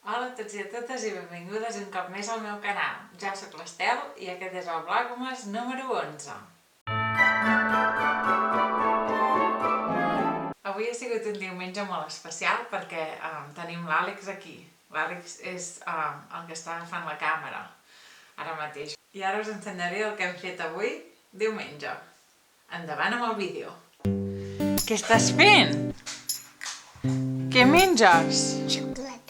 Hola a tots i a totes i benvingudes un cop més al meu canal. Jo sóc l'Estel i aquest és el Vlogmas número 11. Avui ha sigut un diumenge molt especial perquè tenim l'Àlex aquí. L'Àlex és el que està agafant la càmera ara mateix. I ara us ensenyaré el que hem fet avui, diumenge. Endavant amb el vídeo. Què estàs fent? Què menges? Xocolata.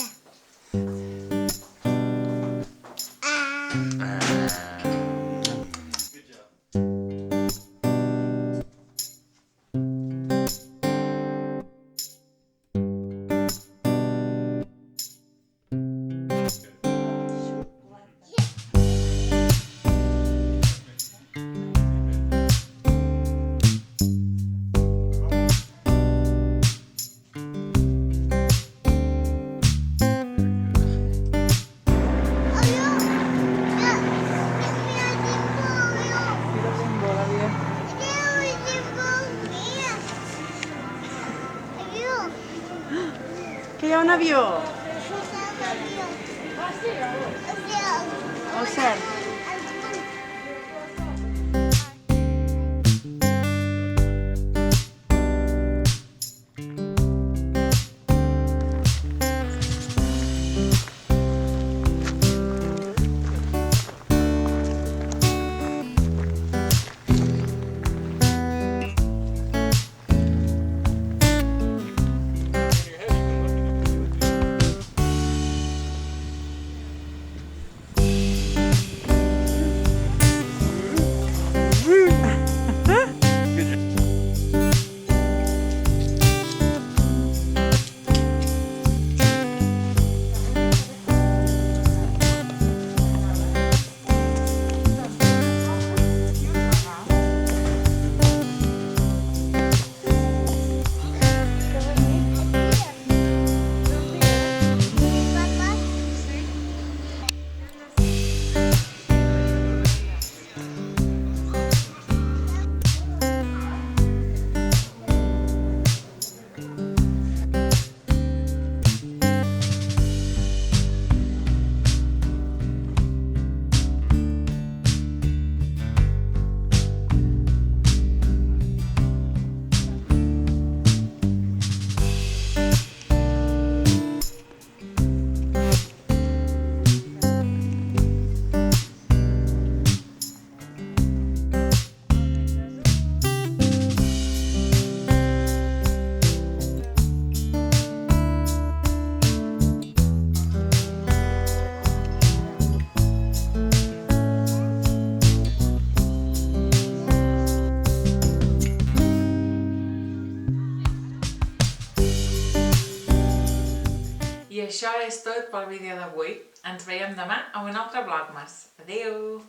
Que hi ha un avió? Al cel. I això és tot pel vídeo d'avui. Ens veiem demà a un altre Vlogmas. Adéu!